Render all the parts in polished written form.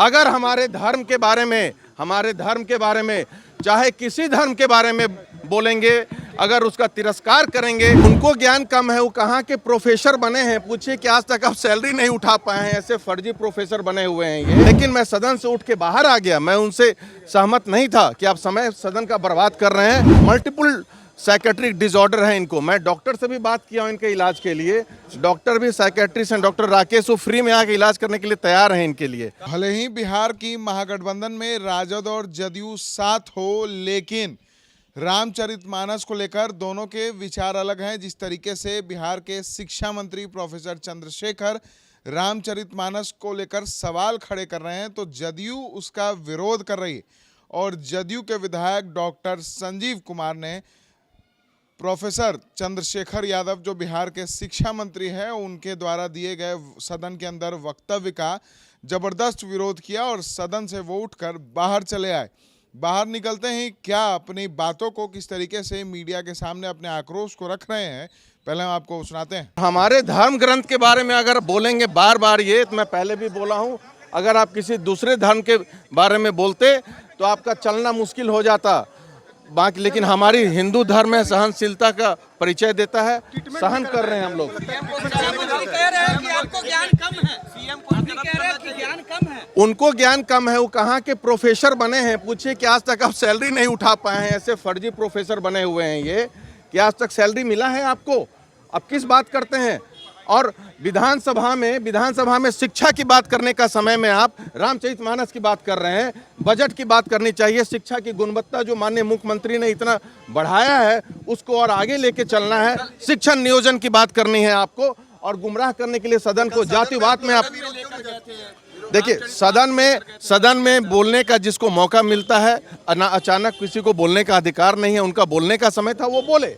अगर हमारे धर्म के बारे में चाहे किसी धर्म के बारे में बोलेंगे, अगर उसका तिरस्कार करेंगे, उनको ज्ञान कम है, वो कहाँ के प्रोफेसर बने हैं, पूछिए कि आज तक आप सैलरी नहीं उठा पाए हैं, ऐसे फर्जी प्रोफेसर बने हुए हैं ये। लेकिन मैं सदन से उठ के बाहर आ गया, मैं उनसे सहमत नहीं था कि आप समय सदन का बर्बाद कर रहे हैं। मल्टीपल साइकेट्रिक डिसऑर्डर है इनको। मैं डॉक्टर से भी बात किया हूं इनके इलाज के लिए, डॉक्टर भी साइकेट्रिस्ट हैं, डॉक्टर राकेश, वो फ्री में आके इलाज करने के लिए तैयार हैं इनके लिए। भले ही बिहार की महागठबंधन में राजद और जदयू साथ हो, लेकिन रामचरितमानस को लेकर दोनों के विचार अलग हैं। जिस तरीके से बिहार के शिक्षा मंत्री प्रोफेसर चंद्रशेखर रामचरितमानस को लेकर सवाल खड़े कर रहे हैं, तो जदयू उसका विरोध कर रही है। और जदयू के विधायक डॉक्टर संजीव कुमार ने प्रोफेसर चंद्रशेखर यादव, जो बिहार के शिक्षा मंत्री हैं, उनके द्वारा दिए गए सदन के अंदर वक्तव्य का जबरदस्त विरोध किया और सदन से वो उठकर बाहर चले आए। बाहर निकलते ही क्या अपनी बातों को किस तरीके से मीडिया के सामने अपने आक्रोश को रख रहे हैं, पहले हम आपको सुनाते हैं। हमारे धर्म ग्रंथ के बारे में अगर बोलेंगे बार बार, ये तो मैं पहले भी बोला हूँ, अगर आप किसी दूसरे धर्म के बारे में बोलते तो आपका चलना मुश्किल हो जाता। बाकी लेकिन हमारी हिंदू धर्म में सहनशीलता का परिचय देता है, सहन कर रहे हैं हम लोग। उनको ज्ञान कम है, वो कहाँ के प्रोफेसर बने हैं, पूछिए कि आज तक आप सैलरी नहीं उठा पाए हैं, ऐसे फर्जी प्रोफेसर बने हुए हैं ये, कि आज तक सैलरी मिला है आपको? अब किस बात करते हैं? और विधानसभा में शिक्षा की बात करने का समय में आप रामचरितमानस की बात कर रहे हैं। बजट की बात करनी चाहिए, शिक्षा की गुणवत्ता जो माननीय मुख्यमंत्री ने इतना बढ़ाया है उसको और आगे लेके चलना है। शिक्षण नियोजन की बात करनी है आपको, और गुमराह करने के लिए सदन को जातिवाद में आप देखिए, सदन में बोलने का जिसको मौका मिलता है, अचानक किसी को बोलने का अधिकार नहीं है। उनका बोलने का समय था, वो बोले,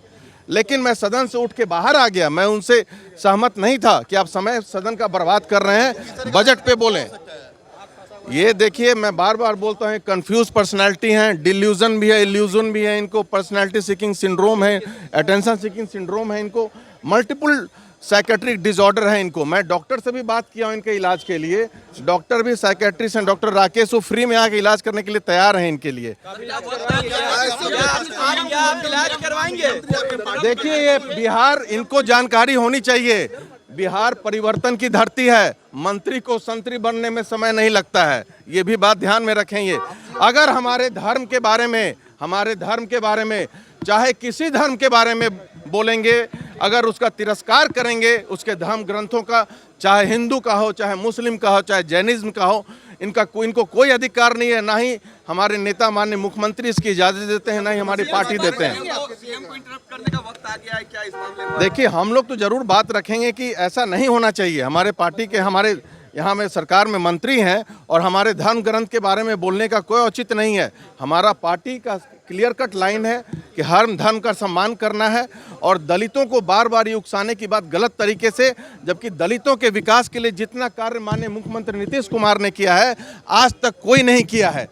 लेकिन मैं सदन से उठ के बाहर आ गया, मैं उनसे सहमत नहीं था कि आप समय सदन का बर्बाद कर रहे हैं, बजट पे बोलें। ये देखिए, मैं बार बार बोलता हूँ, कंफ्यूज पर्सनालिटी हैं, डिल्यूजन भी है, इल्यूजन भी है इनको, पर्सनालिटी सीकिंग सिंड्रोम है, अटेंशन सीकिंग सिंड्रोम है इनको, मल्टीपल साइकेट्रिक डिसऑर्डर है इनको। मैं डॉक्टर से भी बात किया हूं इनके इलाज के लिए, डॉक्टर भी साइकेट्रिस्ट हैं, डॉक्टर राकेश, वो फ्री में आके इलाज करने के लिए तैयार हैं इनके लिए। देखिए, ये बिहार, इनको जानकारी होनी चाहिए, बिहार परिवर्तन की धरती है, मंत्री को संतरी बनने में समय नहीं लगता है, ये भी बात ध्यान में रखें। ये अगर हमारे धर्म के बारे में चाहे किसी धर्म के बारे में बोलेंगे, अगर उसका तिरस्कार करेंगे, उसके धर्म ग्रंथों का, चाहे हिंदू का हो, चाहे मुस्लिम का हो, चाहे जैनिज्म का हो, इनको कोई अधिकार नहीं है। ना ही हमारे नेता माननीय मुख्यमंत्री इसकी इजाजत देते हैं, ना ही हमारी पार्टी देते हैं। देखिए, हम लोग तो जरूर बात रखेंगे कि ऐसा नहीं होना चाहिए। हमारे पार्टी के, हमारे यहाँ में सरकार में मंत्री हैं और हमारे धर्म ग्रंथ के बारे में बोलने का कोई औचित्य नहीं है। हमारा पार्टी का क्लियर कट लाइन है कि हर धर्म का सम्मान करना है, और दलितों को बार बार ये उकसाने की बात गलत तरीके से, जबकि दलितों के विकास के लिए जितना कार्य माननीय मुख्यमंत्री नीतीश कुमार ने किया है, आज तक कोई नहीं किया है।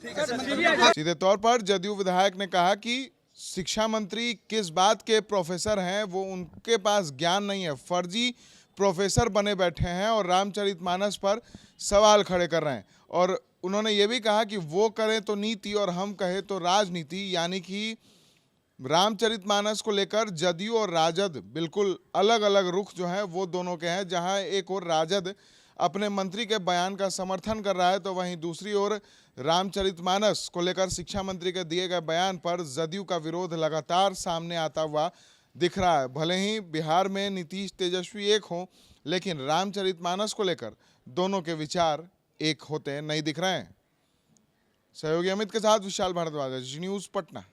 सीधे तौर पर जदयू विधायक ने कहा कि शिक्षा मंत्री किस बात के प्रोफेसर हैं, वो उनके पास ज्ञान नहीं है, फर्जी प्रोफेसर बने बैठे हैं और रामचरितमानस पर सवाल खड़े कर रहे हैं। और उन्होंने ये भी कहा कि वो करें तो नीति और हम कहें तो राजनीति, यानी कि रामचरितमानस को लेकर जदयू और राजद बिल्कुल अलग अलग रुख जो है वो दोनों के हैं। जहां एक और राजद अपने मंत्री के बयान का समर्थन कर रहा है, तो वहीं दूसरी ओर रामचरितमानस को लेकर शिक्षा मंत्री के दिए गए बयान पर जदयू का विरोध लगातार सामने आता हुआ दिख रहा है। भले ही बिहार में नीतीश तेजस्वी एक हों, लेकिन रामचरितमानस को लेकर दोनों के विचार एक होते नहीं दिख रहे हैं। सहयोगी अमित के साथ विशाल भारद्वाज, जी न्यूज़, पटना।